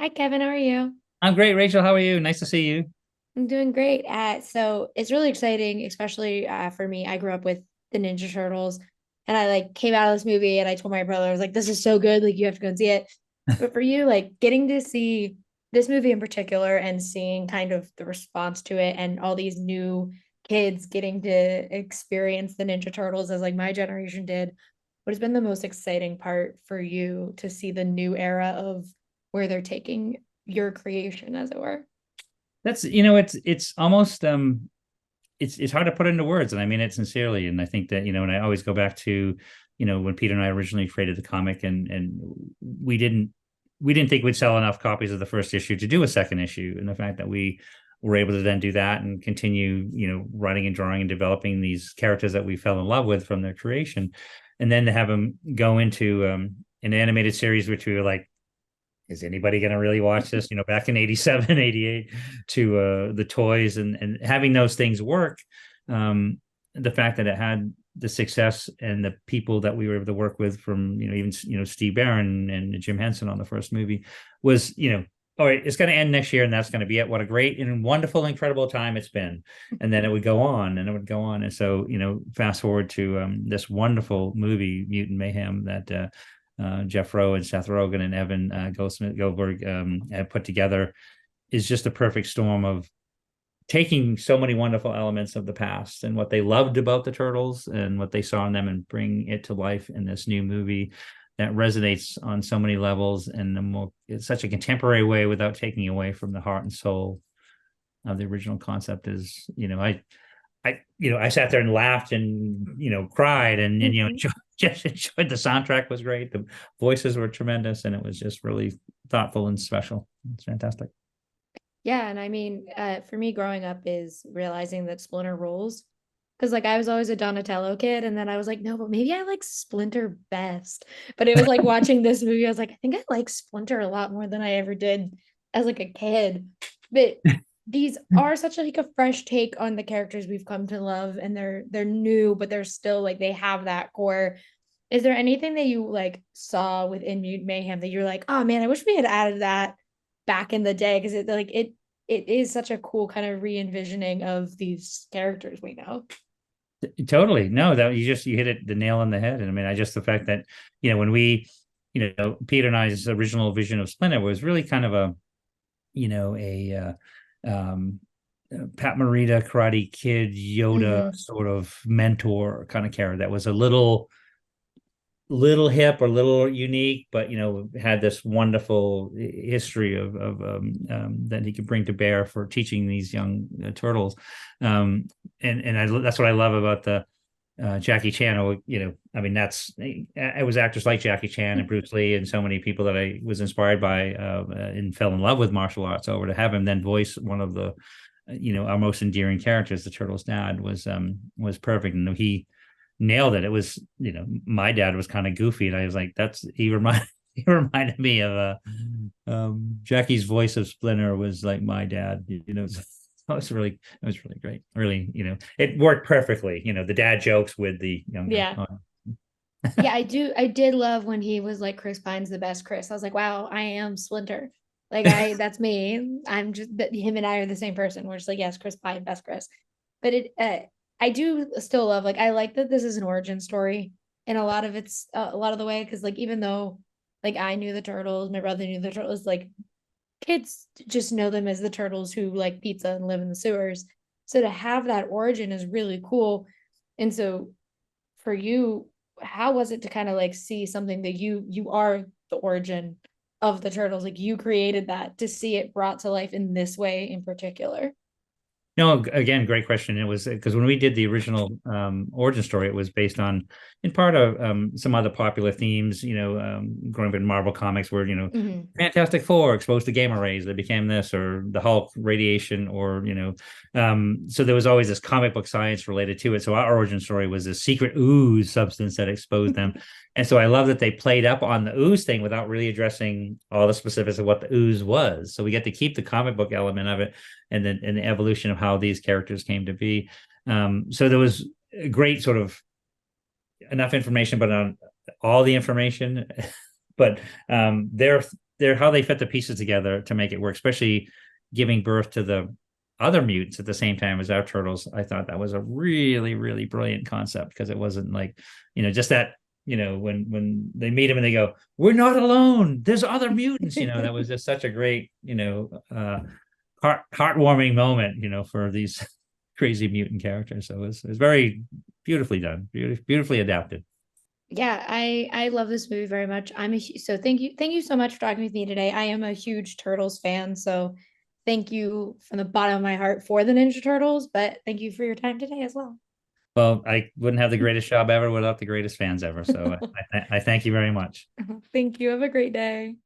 Hi, Kevin. How are you? I'm great, Rachel. How are you? Nice to see you. I'm doing great. So it's really exciting, especially for me. I grew up with the Ninja Turtles, and I like came out of this movie, and I told my brother, I was like, "This is so good! Like, you have to go and see it." But for you, like getting to see this movie in particular and seeing kind of the response to it, and all these new kids getting to experience the Ninja Turtles as like my generation did, what has been the most exciting part for you to see the new era of where they're taking your creation, as it were? It's almost it's hard to put into words, and I mean it sincerely. And I think that, and I always go back to, when Peter and I originally created the comic, and we didn't we didn't think we'd sell enough copies of the first issue to do a second issue. And the fact that we were able to then do that and continue, writing and drawing and developing these characters that we fell in love with from their creation, and then to have them go into an animated series, which we were like, is anybody going to really watch this? Back in 87, 88, to the toys, and having those things work. The fact that it had the success and the people that we were able to work with, from, even, Steve Barron and Jim Henson on the first movie, was, all right, it's going to end next year and that's going to be it. What a great and wonderful, incredible time it's been. And then it would go on and it would go on. And so, fast forward to this wonderful movie, Mutant Mayhem, that Jeff Rowe and Seth Rogen and Evan Goldberg have put together, is just a perfect storm of taking so many wonderful elements of the past and what they loved about the Turtles and what they saw in them, and bring it to life in this new movie that resonates on so many levels, and it's such a contemporary way without taking away from the heart and soul of the original concept. Is, I sat there and laughed and, cried, and Mhm. just enjoyed. The soundtrack was great. The voices were tremendous, and it was just really thoughtful and special. It's fantastic. Yeah, and I mean, for me, growing up is realizing that Splinter rules. Because like I was always a Donatello kid, and then I was like, no, but maybe I like Splinter best. But it was like watching this movie, I was like, I think I like Splinter a lot more than I ever did as like a kid. But these are such like a fresh take on the characters we've come to love, and they're new, but they're still like they have that core. Is there anything that you like saw within Mutant Mayhem that you're like, oh man, I wish we had added that back in the day? Because it is such a cool kind of re-envisioning of these characters we know. Totally. No, that you hit it the nail on the head. And I mean, I just, the fact that, when we, Peter and I's original vision of Splinter was really kind of a, um, Pat Morita, Karate Kid, Yoda Mm-hmm. sort of mentor kind of character that was a little hip or little unique, but, had this wonderful history of that he could bring to bear for teaching these young turtles. That's what I love about the Jackie Chan. I mean, it was actors like Jackie Chan and Bruce Lee and so many people that I was inspired by, and fell in love with martial arts over. To have him then voice one of the, our most endearing characters, the Turtles' dad, was perfect. And he nailed it. It was, my dad was kind of goofy, and I was like, he reminded me of Jackie's voice of Splinter was like my dad. It was really great. Really, it worked perfectly. The dad jokes with the younger. Yeah. Yeah, I did love when he was like Chris Pine's the best Chris. I was like, wow, I am Splinter. That's me. I'm just that him and I are the same person. We're just like, yes, Chris Pine, best Chris. But I do still love, like, I like that this is an origin story in a lot of a lot of the way. Cause like, even though like I knew the turtles, my brother knew the turtles, like kids just know them as the turtles who like pizza and live in the sewers. So to have that origin is really cool. And so for you, how was it to kind of like see something that you are the origin of the turtles, like you created that, to see it brought to life in this way in particular? No, again, great question. It was because when we did the original origin story, it was based on, in part, of some other popular themes. Growing up in Marvel comics, where, Mm-hmm. Fantastic Four exposed to gamma rays, they became this, or the Hulk radiation, or, so there was always this comic book science related to it. So our origin story was a secret ooze substance that exposed them. And so I love that they played up on the ooze thing without really addressing all the specifics of what the ooze was. So we get to keep the comic book element of it, and the evolution of how these characters came to be. So there was a great sort of enough information, but on all the information. But they're how they fit the pieces together to make it work, especially giving birth to the other mutants at the same time as our turtles. I thought that was a really, really brilliant concept because it wasn't like, just that, when they meet him and they go, "We're not alone. There's other mutants." That was just such a great, heartwarming moment, for these crazy mutant characters. So it was very beautifully done, beautifully adapted. Yeah, I love this movie very much. So thank you so much for talking with me today. I am a huge Turtles fan, so thank you from the bottom of my heart for the Ninja Turtles, but thank you for your time today as well. Well, I wouldn't have the greatest job ever without the greatest fans ever. So I thank you very much. Thank you. Have a great day.